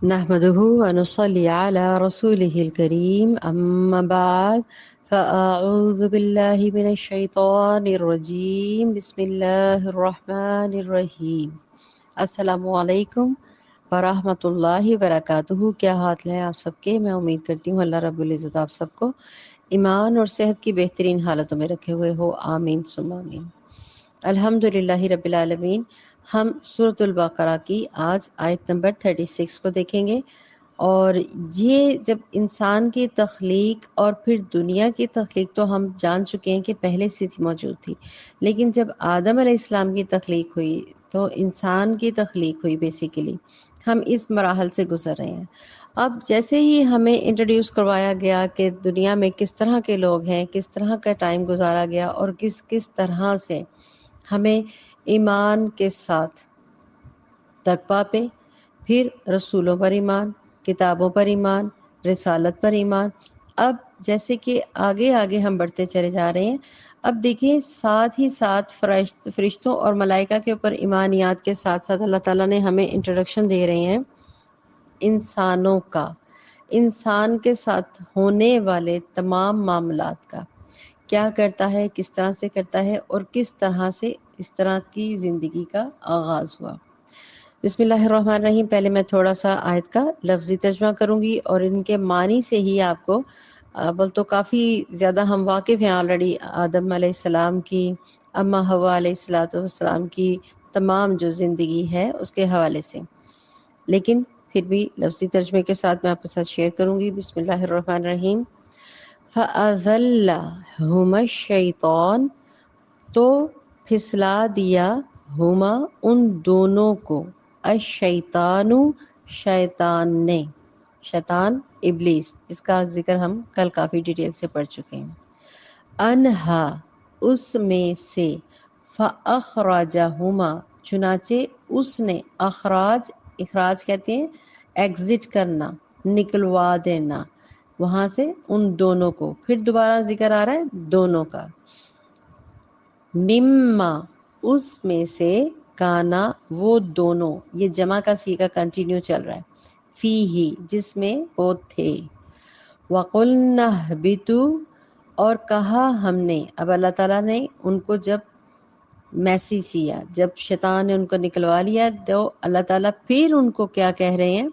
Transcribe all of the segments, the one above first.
نحمده ونصلي على رسوله الكريم أما بعد فأعوذ بالله من الشيطان الرجيم بسم الله الرحمن الرحیم السلام علیکم ورحمۃ اللہ وبرکاتہ۔ کیا حال ہیں آپ سب کے؟ میں امید کرتی ہوں اللہ رب العزت آپ سب کو ایمان اور صحت کی بہترین حالتوں میں رکھے ہوئے ہو، آمین ثم آمین۔ الحمد للہ رب العالمین۔ ہم سورۃ البقرہ کی آج آیت نمبر 36 کو دیکھیں گے، اور یہ جب انسان کی تخلیق اور پھر دنیا کی تخلیق تو ہم جان چکے ہیں کہ پہلے سے تھی موجود تھی، لیکن جب آدم علیہ السلام کی تخلیق ہوئی تو انسان کی تخلیق ہوئی بیسیکلی، ہم اس مراحل سے گزر رہے ہیں۔ اب جیسے ہی ہمیں انٹروڈیوس کروایا گیا کہ دنیا میں کس طرح کے لوگ ہیں، کس طرح کا ٹائم گزارا گیا اور کس کس طرح سے ہمیں ایمان کے ساتھ تقویٰ پہ، پھر رسولوں پر ایمان، کتابوں پر ایمان، رسالت پر ایمان۔ اب جیسے کہ آگے آگے ہم بڑھتے چلے جا رہے ہیں، اب دیکھیں ساتھ ہی ساتھ فرشتوں اور ملائکہ کے اوپر ایمانیات کے ساتھ ساتھ اللہ تعالیٰ نے ہمیں انٹروڈکشن دے رہے ہیں انسانوں کا، انسان کے ساتھ ہونے والے تمام معاملات کا، کیا کرتا ہے، کس طرح سے کرتا ہے اور کس طرح سے اس طرح کی زندگی کا آغاز ہوا۔ بسم اللہ الرحمن الرحیم۔ پہلے میں تھوڑا سا آیت کا لفظی ترجمہ کروں گی اور ان کے معنی سے ہی آپ کو بول تو کافی زیادہ ہم واقف ہیں آلریڈی آدم علیہ السلام کی، اما حوا علیہ السلام کی تمام جو زندگی ہے اس کے حوالے سے، لیکن پھر بھی لفظی ترجمے کے ساتھ میں آپ کے ساتھ شیئر کروں گی۔ بسم اللہ الرحمن الرحیم۔ فَأَذَلَّهُمَا الشَّيْطَانُ، تو پھسلا دیا ہما ان دونوں کو، الشیطان شیطان نے، شیطان ابلیس جس کا ذکر ہم کل کافی ڈیٹیل سے پڑھ چکے ہیں، انہا اس میں سے، فاخرجہما چنانچہ اس نے، اخراج کہتے ہیں ایگزٹ کرنا، نکلوا دینا وہاں سے ان دونوں کو، پھر دوبارہ ذکر آ رہا ہے دونوں کا، مما اس میں سے، کانا وہ دونوں، یہ جمع کا صیغہ کنٹینیو چل رہا ہے، فی ہی جس میں وہ تھے، وَقُلْنَا اهْبِطُوا اور کہا ہم نے، اب اللہ تعالیٰ نے ان کو جب میسیج کیا، جب شیطان نے ان کو نکلوا لیا تو اللہ تعالیٰ پھر ان کو کیا کہہ رہے ہیں،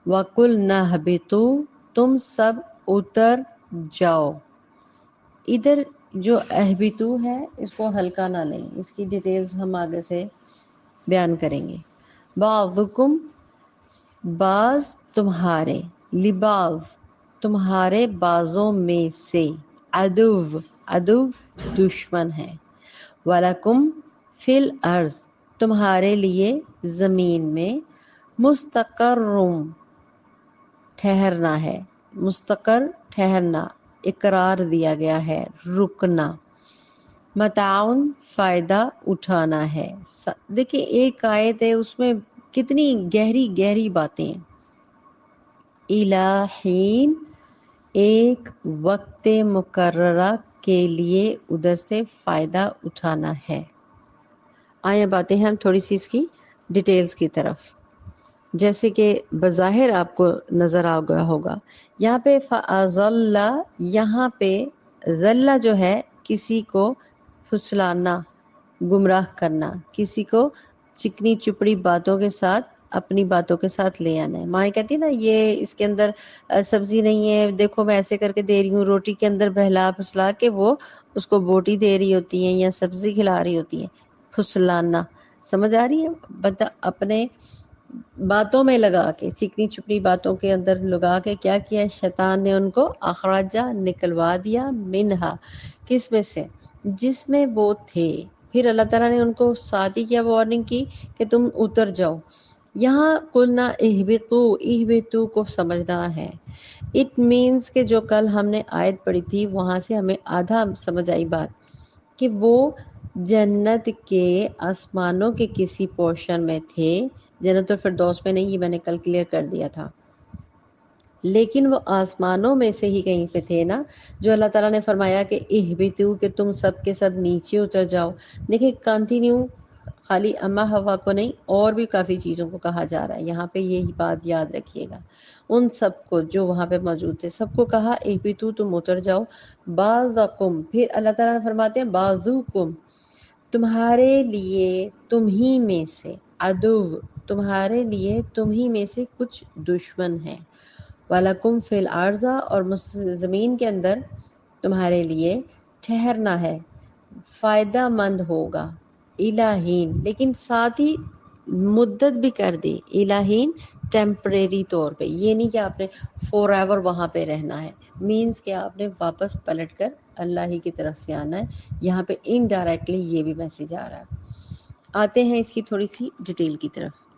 وَقُلْنَا اهْبِطُوا تم سب اتر جاؤ۔ ادھر جو اہبتو ہے اس کو ہلکا نہ لیں، اس کی ڈیٹیلز ہم آگے سے بیان کریں گے۔ بعضکم بعض تمہارے، لبعض تمہارے بعضوں میں سے، عدو عدو دشمن ہے، وَلَکُمْ فِی الْأَرْضِ تمہارے لیے زمین میں، مستقر ٹھہرنا ہے، مستقر ٹھہرنا، اقرار دیا گیا ہے، رکنا، متاعن فائدہ اٹھانا ہے۔ دیکھیں ایک آیت ہے اس میں کتنی گہری گہری باتیں ہیں۔ الہین ایک وقت مقررہ کے لیے ادھر سے فائدہ اٹھانا ہے۔ آئیں باتیں ہیں ہم تھوڑی سی اس کی ڈیٹیلز کی طرف، جیسے کہ بظاہر آپ کو نظر آ گیا ہوگا یہاں پہ فَأَضَلَّ، یہاں پہ ذلہ جو ہے کسی کو پھسلانا، گمراہ کرنا، کسی کو چکنی چپڑی باتوں کے ساتھ، اپنی باتوں کے ساتھ لے آنا ہے۔ ماں کہتی ہے نا یہ اس کے اندر سبزی نہیں ہے، دیکھو میں ایسے کر کے دے رہی ہوں، روٹی کے اندر بہلا پھسلا کے وہ اس کو بوٹی دے رہی ہوتی ہیں یا سبزی کھلا رہی ہوتی ہیں، پھسلانا، سمجھ آ رہی ہے؟ بندہ اپنے باتوں میں لگا کے، چکنی چپڑی باتوں کے اندر لگا کے کیا کیا، شیطان نے ان کو اخراجہ نکلوا دیا، منہا کس میں سے، جس میں وہ تھے۔ پھر اللہ تعالیٰ نے ان کو ساتھ ہی کیا وارننگ کی کہ تم اتر جاؤ۔ یہاں قلنا اہبطوا کو سمجھنا ہے، اٹ مینس کہ جو کل ہم نے آیت پڑھی تھی وہاں سے ہمیں آدھا سمجھ آئی بات کہ وہ جنت کے آسمانوں کے کسی پورشن میں تھے، جنت الفردوس میں نہیں، یہ میں نے کل کلیئر کر دیا تھا، لیکن وہ آسمانوں میں سے ہی کہیں پہ تھے نا، جو اللہ تعالیٰ نے فرمایا کہ اہبطوا کہ تم سب کے سب نیچے اتر جاؤ۔ دیکھیں کنٹینیو خالی اما ہوا کو نہیں، اور بھی کافی چیزوں کو کہا جا رہا ہے یہاں پہ، یہی بات یاد رکھیے گا. ان سب کو جو وہاں پہ موجود تھے سب کو کہا اہبطوا، تم اتر جاؤ، بعضکم، پھر اللہ تعالیٰ نے فرماتے ہیں بعضکم، تمہارے لیے تم ہی میں سے، عدو، تمہارے لیے تم ہی میں سے کچھ دشمن ہیں، وَلَكُمْ فِي الْأَرْضِ، اور زمین کے اندر تمہارے لیے ٹھہرنا ہے، فائدہ مند ہوگا، الہین، لیکن ساتھ ہی مدت بھی کر دی، الہین ٹیمپریری طور پہ، یہ نہیں کہ آپ نے فور ایور وہاں پہ رہنا ہے، مینز کہ آپ نے واپس پلٹ کر اللہ ہی کی طرف سے آنا ہے. یہاں پہ انڈائریکٹلی یہ بھی میسج آ رہا ہے. آتے ہیں اس کی تھوڑی سی ڈیٹیل کی طرف.